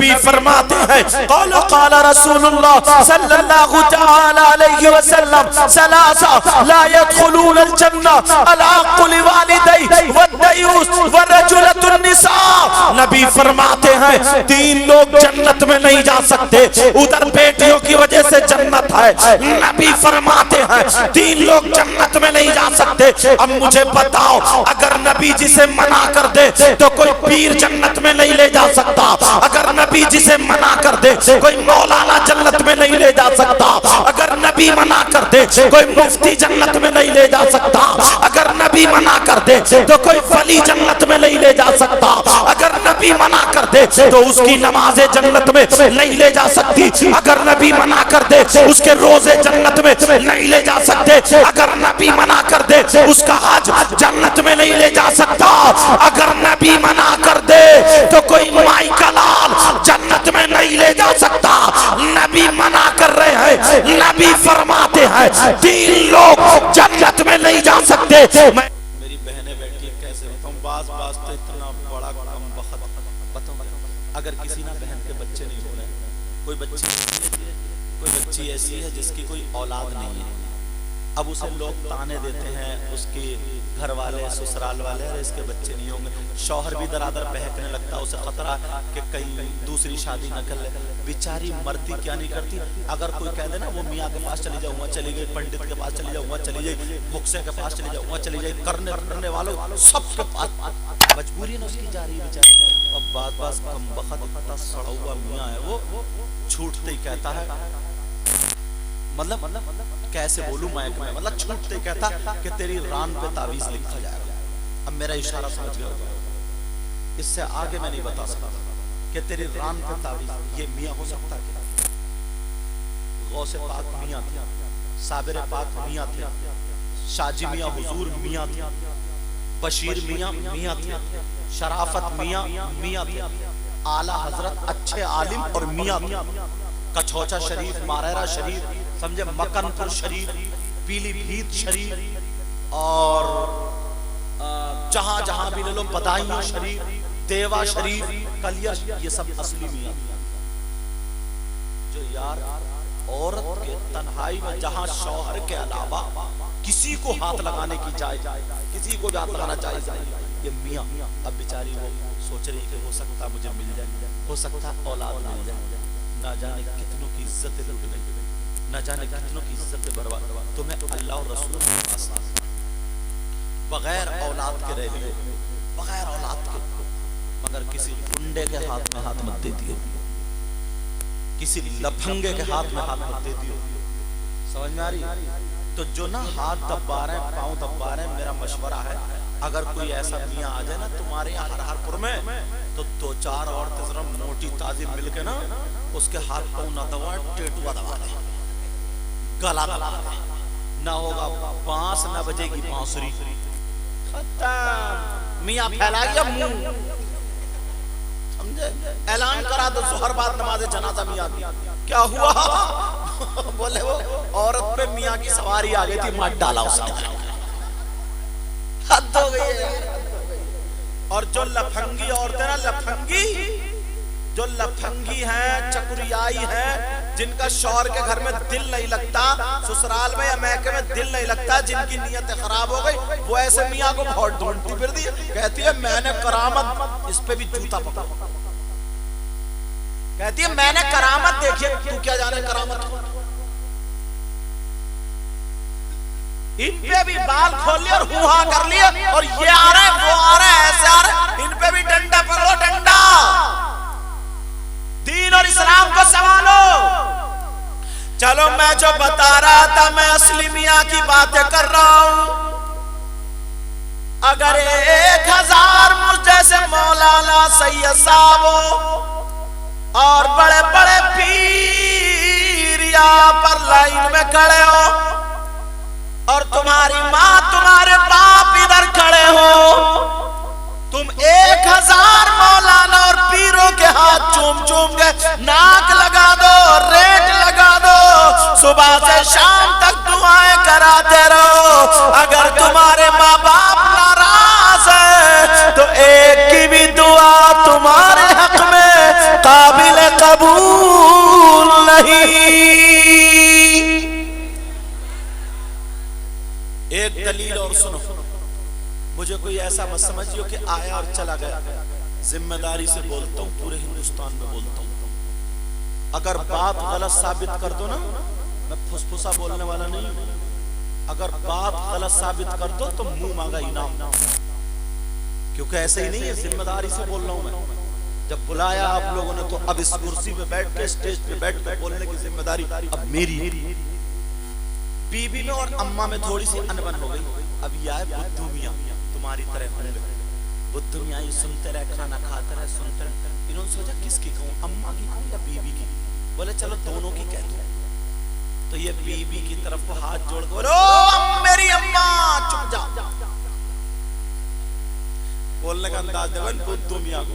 नबी फरमाते हैं क़ाल क़ाल रसूलुल्लाह सल्लल्लाहु तआला अलैहि वसल्लम सलासा ला यदखुलूनल जन्नह अला कुल वालिदैहि वद्दयूस वरजुलतुन निसा। नबी फरमाते हैं तीन लोग जन्नत में नहीं जा सकते, उधर बेटियों की वजह से जन्नत है। नबी फरमाते हैं तीन लोग जन्नत में नहीं जा सकते। अब मुझे बताओ, अगर नबी जिसे मना कर दे तो कोई पीर जन्नत में नहीं ले जा सकता, अगर नबी जिसे मना कर दे कोई मौलाना जन्नत में नहीं ले जा सकता, अगर नबी मना कर दे कोई मुफ्ती जन्नत में नहीं ले जा सकता, अगर नबी मना कर दे तो कोई वली जन्नत में नहीं ले जा सकता, अगर नबी मना कर दे तो उसकी नमाजें जन्नत में नहीं ले जा सकती, अगर नबी मना कर दे उसके रोजे जन्नत में नहीं ले जा सकते, अगर नबी मना कर दे उसका हज जन्नत में नहीं ले जा सकता, अगर नबी मना कर दे तो कोई माई का लाल जन्नत में नहीं ले जा सकता। नबी मना कर रहे हैं, नबी फरमाते हैं तीन लोग जन्नत में नहीं जा सकते। मेरी बहनें बैठी कैसे बताऊं, बास बास तो इतना बड़ा कम वक्त बताऊं। अगर किसी ना बहन के बच्चे नहीं हो रहे, कोई बच्ची ऐसी है जिसकी कोई औलाद नहीं है, अब उसे लोग ताने देते हैं, उसके घर वाले ससुराल वाले, अरे इसके बच्चे नहीं होंगे, शौहर भी दरादर बहकने लगता, उसे खतरा कि कहीं दूसरी शादी न कर ले। बेचारी मरती क्या नहीं करती, अगर कोई कह दे ना वो मियाँ के पास चली जाऊँ, वहाँ चली गई, पंडित के पास चली जाऊँ, वहाँ चली गई, मुक्से के पास चली जाऊँ, वहाँ चली जाए, करने वालों सबके पास मजबूरी न उसकी जा रही है बेचारी। अब बात कम बखत इतना सड़ा हुआ मियाँ है, वो छूटते ही कहता है, मतलब कैसे बोलूं माइक में, मतलब छूटते कहता कि तेरी रान पे तावीज लिखा जाएगा। अब मेरा इशारा समझ गया, इससे आगे मैं नहीं बता सकता कि तेरी रान पे तावीज। ये मियाँ हो सकता है, गौसे पाक मियाँ थे, साबिर पाक मियाँ थे, शाजी मियाँ हुजूर मियाँ थे, बशीर मियाँ थे, शराफत मियाँ थे, आला हजरत अच्छे आलिम और मियाँ थे, कछौचा शरीफ, मारेरा शरीफ, समझे, मकनपुर शरीफ, पीलीभीत शरीफ, और जहां जहां भी ले लो, बदायूं शरीफ, देवा शरीफ, कलियर, ये सब असली मियां जो यार औरत के तन्हाई में जहां शौहर के अलावा किसी को हाथ लगाने की जायज, किसी को भी हाथ लगाना जायज नहीं, ये मियां। अब बेचारी वो सोच रही कि हो सकता मुझे मिल जाए, हो सकता औलाद मिल जाए, ना जाने कितनों की इज्जत लूट गई, न जाने कितनों की इज्जत बर्बाद। तुम्हें अल्लाह और रसूल के पास बगैर औलाद के रह लियो, बगैर औलाद के, मगर किसी गुंडे के हाथ में हाथ मत दे दियो, किसी लफंगे के हाथ में हाथ मत दे दियो। समझ में आ रही? तो जो ना हाथ दबा रहे हैं, पाँव दबा रहे हैं, मेरा मशवरा है, अगर कोई ऐसा मियाँ आ जाए ना तुम्हारे यहाँ हरहारपुर में, तो 2-4 औरतें जरा मोटी ताजी मिलके ना उसके हाथ पाँव ना दबा, टेटुआ दबा दे, गला दबा दे, ना होगा बांस, ना बजेगी बांसुरी, खत्म। मियाँ फैला गया मुंह, समझे, ऐलान करा दो जोहर बाद नमाज़े जनाजा मियाँ दी। क्या हुआ? बोले वो औरत पे मियाँ की सवारी आ गई थी, मार डाला उसने, हद हो गई है। और जो लफंगी औरतें ना, जो लफंगी हैं, चकुरियाई हैं, जिनका शौहर के घर में दिल नहीं लगता, ससुराल में या मैके में दिल नहीं लगता, जिनकी नीयत खराब हो गई, वो ऐसे मियाँ को बहुत ढूंढती फिरती है, कहती है मैंने करामत, इस पे भी जूता पकड़ा, कहती है मैंने करामत देखी। तू क्या जाने करामत? इन पे भी बाल खोल लिए और हुआ कर लिए, और ये आ रहा है, वो आ रहा है, ऐसे आ रहा है, इन पे भी डंडा पकड़ो, डंडा। दीन और इस्लाम को संभालो। चलो मैं जो बता रहा था, मैं असली मियाँ की बातें कर रहा हूं। अगर 1000 मुझ जैसे मौलाना सैयद साहब हो और बड़े बड़े पीर यहाँ पर लाइन में खड़े हो, और तुम्हारी माँ तुम्हारे बाप इधर खड़े हो, तुम 1000 मौलाना और पीरों के हाथ चूम चूम के नाक लगा दो, रेट लगा दो, सुबह से शाम तक दुआएं कराते रहो। अगर तुम्हारे माँ बाप नाराज है तो एक की भी दुआ तुम्हारे हक में काबिल कबूल नहीं। एक दलील और सुनो, मुझे कोई ऐसा मत समझियो कि आया और चला गया। जिम्मेदारी से बोलता हूँ, पूरे हिंदुस्तान में बोलता हूँ। अगर बात गलत साबित कर दो ना, मैं फुसफुसा बोलने वाला नहीं हूं। अगर बात गलत साबित कर दो तो मुंह मांगा इनाम, क्योंकि ऐसे ही नहीं है, जिम्मेदारी से बोल रहा हूं मैं। जब बुलाया आप लोगों ने तो अब इस कुर्सी पे बैठ के, स्टेज पे बैठ के बोलने की जिम्मेदारी अब मेरी। बीबी में और अम्मा में थोड़ी सी अनबन हो गई। अब यह है बुद्धू मियां, तुम्हारी तरह होंगे बुद्धू मियां, ये सुनते रहे, खाना खाते रहे, सुनते रहे। इन्होंने सोचा किसकी कहूं, अम्मा की कहूं या बीबी की? बोले चलो दोनों की कह दो। तो ये बीबी की तरफ को हाथ जोड़ के बोलो, मेरी अम्मा चुप जा। बोलने का अंदाज देखो बुद्धू मियां को।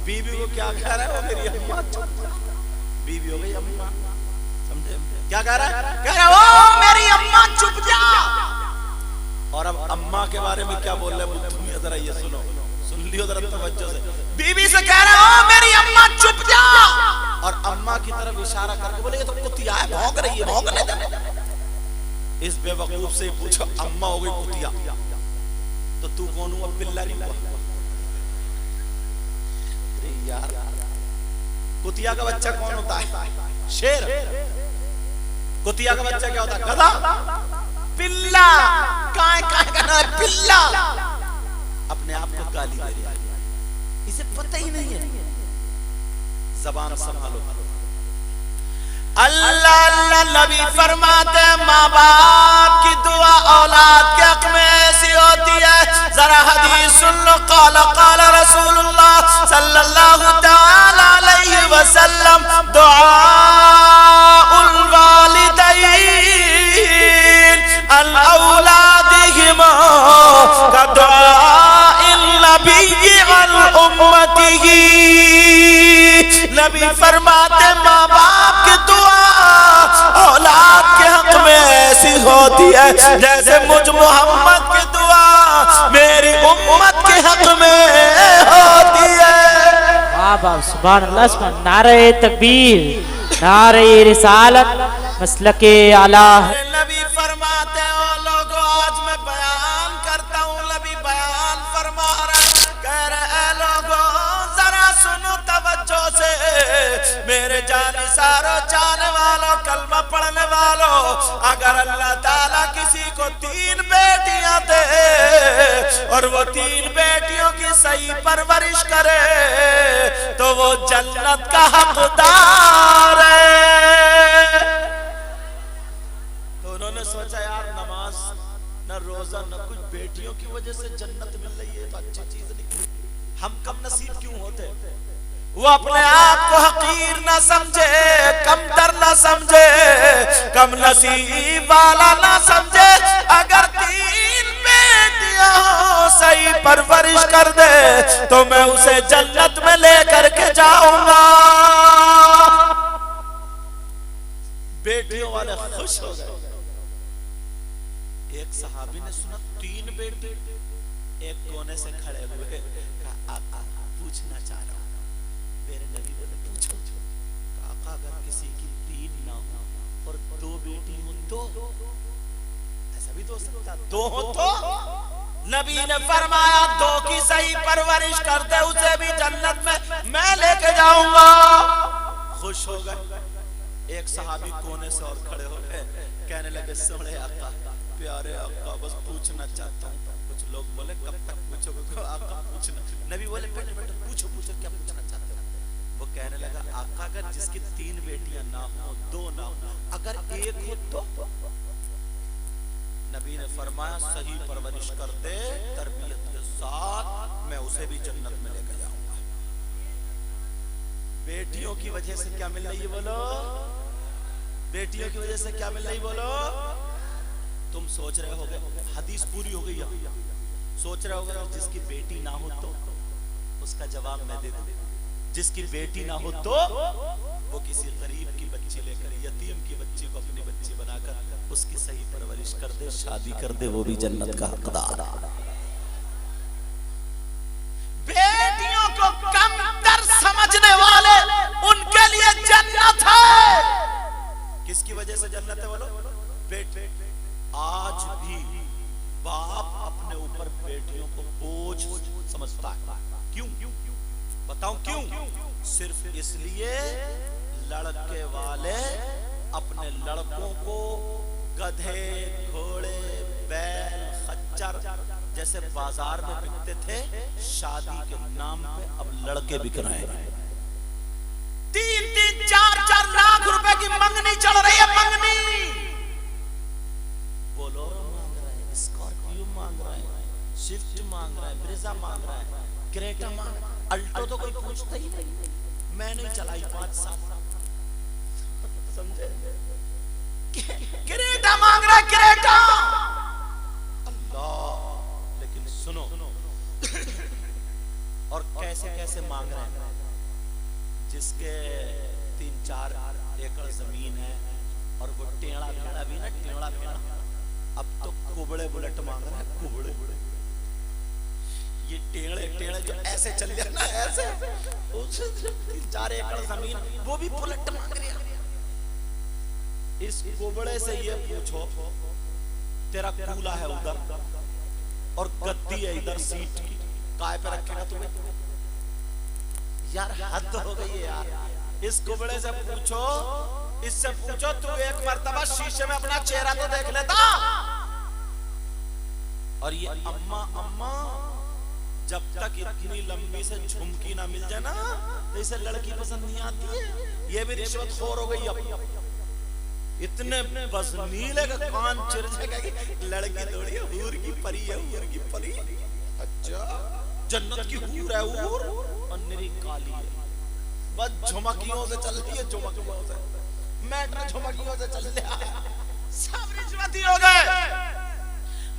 बीबी को क्या कह रहा है, वो मेरी अम्मा चुप जा। बीबी हो गई अम्मा, समझे क्या कह रहा है? कह रहा है ओ मेरी अम्मा चुप जा। और अब अम्मा के बारे में क्या बोल रहे हैं बुद्धू मियां, जरा ये सुनो, सुन लियो जरा तवज्जो से। बीबी से कह रहा है ओ मेरी अम्मा चुप जा, और अम्मा की तरफ इशारा करके बोले ये तो कुतिया है, भौंक रही है, भौंकने दे। इस बेवकूफ से पूछो, अम्मा हो गई कुतिया तो तू कौन हुआ, पिल्ला नहीं हुआ? अरे यार, कुतिया का बच्चा कौन होता है? शेर। कुतिया का बच्चा क्या होता है? गधा। पिल्ला काय काय कहना है, पिल्ला। अपने आप को गाली दे रहा है, इसे पता ही नहीं है। ज़बान संभालो। अल्लाह अल्लाह नबी फरमाते माँ बाप की दुआ औलाद के हक में ऐसी होती है। जरा हदीस सुन लो। क़ाल क़ाल रसूलुल्लाह सल्लल्लाहु तआला अलैहि वसल्लम दुआउल वालिदैन अल औलादिहिमा का दुआइल नबी अल उम्मतिही। नबी फरमाते माँ बाप की दुआ औलाद के हक में ऐसी होती है जैसे मुझ मोहम्मद की दुआ मेरी उम्मत के हक में होती है। वाह सुभान अल्लाह, सुभान। नारे तकबीर, नारे रिसालत, मसलके आला। नबी फरमाते हो लोगों, आज मैं बयान करता हूँ, नबी बयान फरमा रहे, कह रहे लोगों जरा सुनो तवज्जो से, मेरे जानिसारो जाने वालों, कलमा पढ़ने वालों, अगर अल्लाह ताला किसी को 3 बेटियां दे और वो 3 बेटियों की सही परवरिश करे तो वो जन्नत का हकदार है। तो उन्होंने सोचा यार नमाज न रोजा न कुछ, बेटियों की वजह से जन्नत मिल रही है तो अच्छी चीज नहीं, हम कम नसीब क्यों होते? वो अपने आप को हकीर ना समझे, कमतर ना समझे, कम नसीब वाला ना समझे। अगर 3 बेटियां सही परवरिश कर दे तो मैं उसे जन्नत में लेकर के जाऊंगा। बेटियों वाले खुश हो गए। एक सहाबी ने सुना 3 बेटी, एक कोने से खड़े हुए, आका पूछना चाह रहा हूं। मेरे नबी बोले पूछो। आका अगर किसी की 3 ना हो और 2 बेटी हो तो? ऐसा भी तो हो सकता, 2 हो तो? नबी ने फरमाया 2 की सही परवरिश करते उसे भी जन्नत में मैं लेके जाऊंगा। खुश हो गए। एक सहाबी कोने से और खड़े हो गए, कहने लगे सोने आका, प्यारे आका, बस पूछना चाहता हूँ। कुछ लोग बोले कब तक पूछोगे? आका पूछना। नबी बोले बेटे बेटे पूछो पूछो, क्या पूछना चाहते हो? वो कहने लगा आका अगर जिसकी 3 बेटियां ना हो, 2 ना हो, अगर 1 हो तो? नबी ने फरमाया सही परवरिश कर दे तरबियत के साथ, मैं उसे भी जन्नत में लेकर जाऊंगा। बेटियों की वजह से क्या मिल रही है बोलो? बेटियों की वजह से क्या मिल रही बोलो? तुम सोच रहे होगे, हदीस पूरी हो गई है, सोच रहे होगे जिसकी बेटी ना हो तो? उसका जवाब मैं दे दूं। जिसकी बेटी ना हो तो वो किसी गरीब की बच्ची लेकर, यतीम की बच्ची को अपनी बच्ची बनाकर उसकी सही परवरिश कर दे, शादी कर दे, वो भी जन्नत का हकदार है। बेटियों को कमतर समझने वाले, उनके लिए इसलिए लड़के वाले अपने लड़कों को गधे, घोड़े, बैल, खच्चर जैसे बाजार में बिकते थे, शादी के नाम पे अब लड़के बिक रहे हैं। 3-3, 4-4 लाख रुपए की मंगनी चल रही है। मंगनी बोलोरो मांग रहे हैं, स्कॉर्पियो मांग रहे हैं, स्विफ्ट मांग रहे हैं, ब्रेजा मांग रहे हैं, क्रेटा मांग रहे हैं। अल्टो तो कोई पूछता ही नहीं, मैं नहीं चलाई 5 साल, समझे? क्रेटा मांग रहा है, क्रेटा। अल्लाह, लेकिन सुनो और कैसे कैसे मांग रहे हैं। जिसके 3-4 एकड़ जमीन है और वो टेढ़ा भेड़ा भी ना, टेढ़ा भेड़ा, अब तो कुबड़े बुलेट मांग रहा है, कुबड़े। ये टेढ़े टेढ़े जो ऐसे चल जाए ना, ऐसे 3-4 एकड़ जमीन, वो भी बुलेट मांग रही है। इस कुबड़े से ये पूछो, तेरा कूला है उधर और गद्दी है इधर, सीट की, काय पे रखेगा तुम्हें? यार हद हो गई है यार। इस कुबड़े से पूछो, इससे पूछो, तू एक मर्तबा शीशे में अपना चेहरा तो देख लेता। और ये अम्मा जब तक इतनी लंबी से झुमकी ना मिल जाए ना, तो इसे लड़की पसंद नहीं आती है। ये भी रिश्वतखोर हो गई अब। इतने बज़नीले का कान चिर जाएगा। लड़की थोड़ी है, हूर की परी है, हूर की परी। अच्छा, जन्नत की हूर है, हूर, और निरी काली है। बस झुमकियों से चल रही है, झुमकियों से। मैटर झुमकियों से चल रहा है, सब रिश्वती हो गए।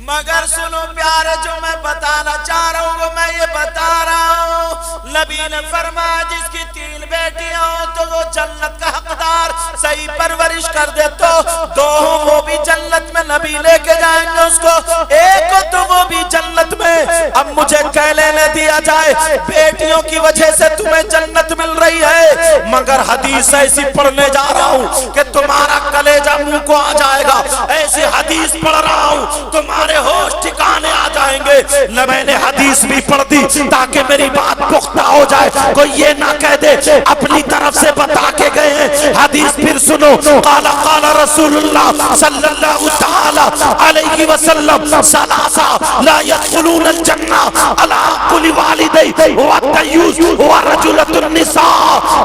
मगर सुनो प्यारे, जो मैं बताना चाह रहा हूँ वो मैं ये बता रहा हूँ। नबी ने फरमाया जिसकी 3 बेटियां हो तो वो जन्नत का हकदार, सही परवरिश कर दे तो 2 हो वो भी जन्नत में नबी लेके जाएंगे उसको, 1 हो तो वो भी जन्नत में। अब मुझे कह लेने दिया जाए, बेटियों की वजह से तुम्हें जन्नत मिल रही है, मगर हदीस ऐसी पढ़ने जा रहा हूँ कि तुम्हारा कलेजा मुंह को आ जाएगा। ऐसी हदीस पढ़ रहा हूँ तुम्हारे होश ठिकाने आ जाएंगे। न मैंने हदीस भी पढ़ दी ताकि मेरी बात पुख्ता हो जाए, कोई ये ना कह दे अपनी तरफ से बता के गए हैं। हदीस फिर सुनो, काला काला रसूलुल्लाह सल्लल्लाहु तआला अलैहि वसल्लम, सलासा ला यदखुलूनल जन्ना अला कुल्ली वालिदै व तय्यूस व रजुलतुन निसा।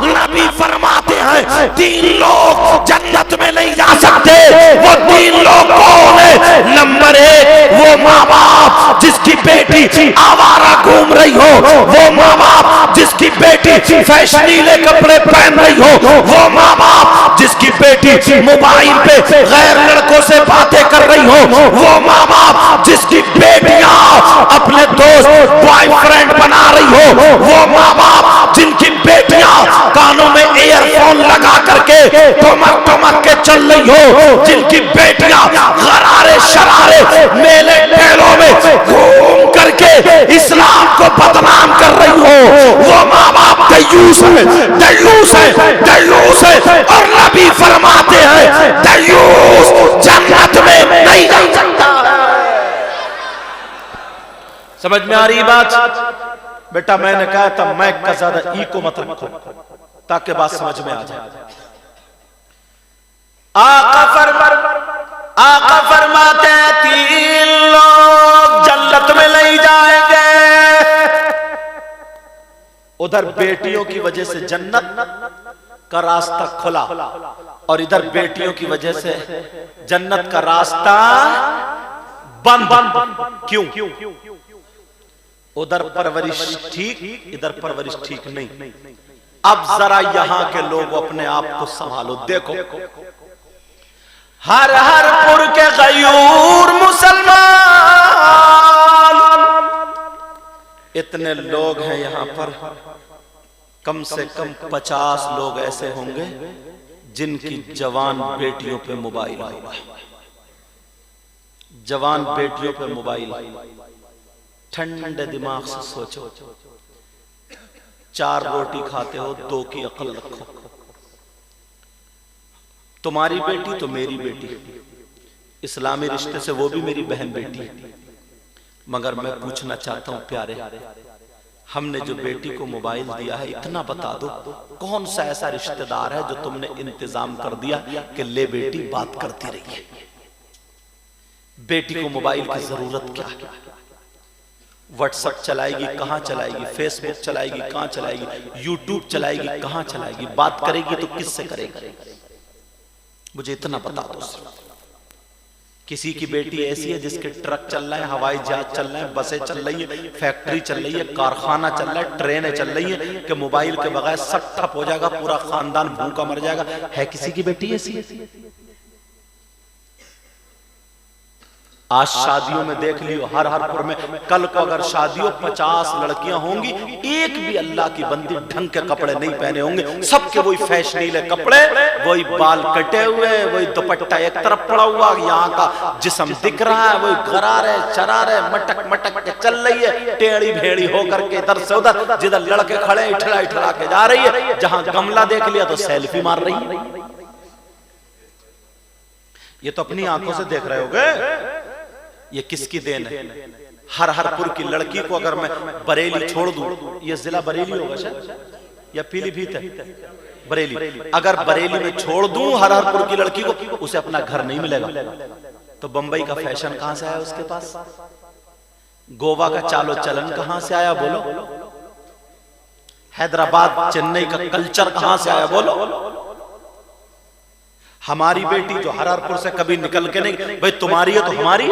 नबी फरमाते हैं 3 लोग जन्नत में नहीं जा सकते। वो 3 लोग कौन है? नंबर 1 वो माँ बाप जिसकी बेटी आवारा घूम रही हो, वो माँ बाप जिसकी बेटी फैशनीले कपड़े पहन रही हो, वो माँ बाप जिसकी बेटी मोबाइल पे गैर लड़कों से बातें कर रही हो, वो माँ बाप जिसकी बेटियां अपने दोस्त बॉयफ्रेंड बना रही हो, वो माँ बाप जिनकी बेटियां कानों में ईयरफोन लगा करके टमक टमक के चल रही हो, जिनकी बेटियां गरारे शरारे मेले ठेलों में घूम करके इस्लाम को बदनाम कर रही हो, वो माँ बाप दयूस है, दयूस है, दयूस है। और नबी फरमाते हैं दयूस जन्नत में नहीं जा सकता। समझ में आ रही बात? बेटा मैंने कहा था मैक का ज्यादा ई को मत रखो ताकि बात समझ में आ जाए। आका फरमाते हैं 3 लोग जन्नत में नहीं जाएंगे। उधर बेटियों की वजह से जन्नत का रास्ता खुला और इधर बेटियों की वजह से जन्नत का रास्ता बंद। क्यों? उधर परवरिश ठीक, इधर परवरिश ठीक नहीं। अब जरा यहां के लोग अपने आप को संभालो। देखो हर पुर के गयूर मुसलमान, इतने लोग हैं यहां पर, कम से कम 50 लोग ऐसे होंगे जिनकी जवान बेटियों पे मोबाइल होगा। जवान बेटियों पे मोबाइल। ठंडे दिमाग से सोचो, 4 रोटी खाते हो, 2 की अकल रखो। तुम्हारी बेटी तो मेरी बेटी, इस्लामी रिश्ते से वो भी मेरी बहन बेटी। मगर मैं पूछना चाहता हूं प्यारे, हमने जो बेटी को मोबाइल दिया है, इतना बता दो कौन सा ऐसा रिश्तेदार है जो तुमने इंतजाम कर दिया कि ले बेटी बात करती रही है। बेटी को मोबाइल की जरूरत क्या है? व्हाट्सएप चलाएगी, कहां चलाएगी? फेसबुक चलाएगी, कहां चलाएगी? यूट्यूब चलाएगी, कहां चलाएगी? बात करेगी तो किससे करेगी? मुझे इतना बता दो। किसी की बेटी ऐसी है जिसके ट्रक चल रहे हैं, हवाई जहाज चल रहे हैं, बसें चल रही है, फैक्ट्री चल रही है, कारखाना चल रहा है, ट्रेनें चल रही है कि मोबाइल के बगैर सब ठप हो जाएगा, पूरा खानदान भूखा मर जाएगा। है किसी की बेटी ऐसी? आज शादियों में देख लियो, हर हरपुर में कल को अगर शादियों 50 लड़कियां होंगी, एक भी अल्लाह की बंदी ढंग के कपड़े नहीं पहने होंगे, सबके वही फैशनीले कपड़े, वही बाल कटे हुए, वही दुपट्टा एक तरफ पड़ा हुआ, यहाँ का जिस्म दिख रहा है, वही गरारे चरारे मटक मटक के चल रही है, टेढ़ी भेड़ी होकर के इधर से उधर, जिधर लड़के खड़े इठला इठला के जा रही है, जहां गमला देख लिया तो सेल्फी मार रही है। ये तो अपनी आंखों से देख रहे होगे। ये किसकी देन है? हर हरपुर की लड़की को अगर मैं बरेली छोड़ दूं, ये जिला बरेली होगा शायद या पीलीभीत है, बरेली, अगर बरेली में छोड़ दूं हर हरपुर की लड़की को, उसे अपना घर नहीं मिलेगा। तो बंबई का फैशन कहां से आया उसके पास? गोवा का चालो चलन कहां से आया बोलो? हैदराबाद चेन्नई का कल्चर कहां से आया बोलो? हमारी बेटी जो हरहरपुर से कभी निकल के नहीं, भाई तुम्हारी है तो हमारी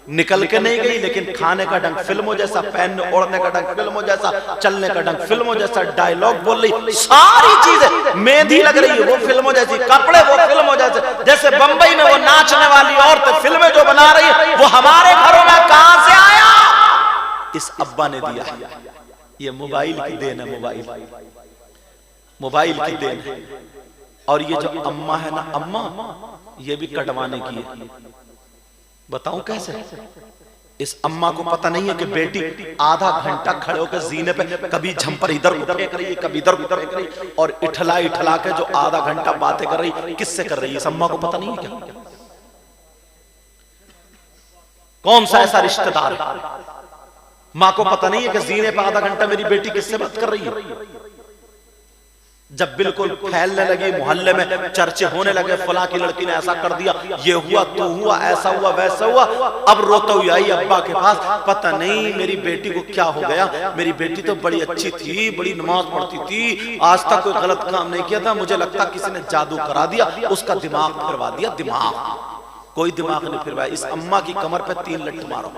निकल के नहीं गई, लेकिन खाने का ढंग फिल्मों जैसा, पहनने ओढ़ने का ढंग फिल्मों जैसा, चलने का ढंग फिल्मों जैसा, डायलॉग बोल रही, सारी चीजें मेहंदी लग रही है वो फिल्मों जैसी, कपड़े वो फिल्मों जैसे, जैसे बंबई में वो नाचने वाली औरतें फिल्में जो बना रही है, वो हमारे घरों में कहां से आया? इस अब्बा ने दिया। ये मोबाइल की देन है, मोबाइल की देन है। और ये जो अम्मा है ना, अम्मा ये भी कटवाने की है। बताऊं कैसे? इस अम्मा को पता नहीं है कि बेटी आधा घंटा खड़े होकर जीने पे कभी झंपर इधर उधर फेंक रही है, कभी इधर उधर फेंक रही है, और इठला इठला के जो आधा घंटा बातें कर रही, किससे कर रही है? इस अम्मा को पता नहीं है क्या? कौन सा ऐसा रिश्तेदार है? मां को पता नहीं है कि जीने पे आधा घंटा मेरी बेटी किससे बात कर रही है? जब बिल्कुल फैलने लगी, मोहल्ले में चर्चे होने लगे, फला की लड़की ने ऐसा कर दिया, ये हुआ तो हुआ, ऐसा हुआ वैसा हुआ, अब रोते हुए आई अब्बा के पास, पता नहीं मेरी बेटी को क्या हो गया, मेरी बेटी तो बड़ी अच्छी थी, बड़ी नमाज पढ़ती थी, आज तक कोई गलत काम नहीं किया था, मुझे लगता किसी ने जादू करा दिया, उसका दिमाग फिरवा दिया। दिमाग कोई दिमाग नहीं फिरवाया। इस अम्मा की कमर पे 3 लट्ठ मारो।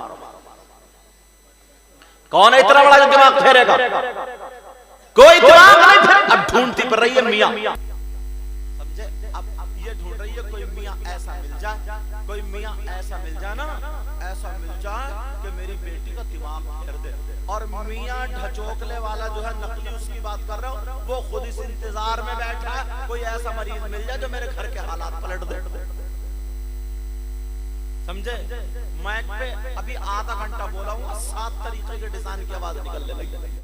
कौन है इतना बड़ा जो दिमाग फेरेगा? कोई दिमाग नहीं फिर। अब ढूंढती पर रही है मियां, समझे? अब ये ढूंढ रही है कोई मियां ऐसा मिल जाए, कोई मियां ऐसा मिल जाए ना, ऐसा मिल जाए कि मेरी बेटी का दिमाग फेर दे। और मियां ढचोकले वाला जो है, नकली उसकी बात कर रहा हूं, वो खुद इस इंतजार में बैठा है कोई ऐसा मरीज मिल जाए जो मेरे घर के हालात पलट दे। समझे? माइक पे अभी आधा घंटा बोला हूँ, 7 तरीके के डिजाइन की आवाज निकलने लगी।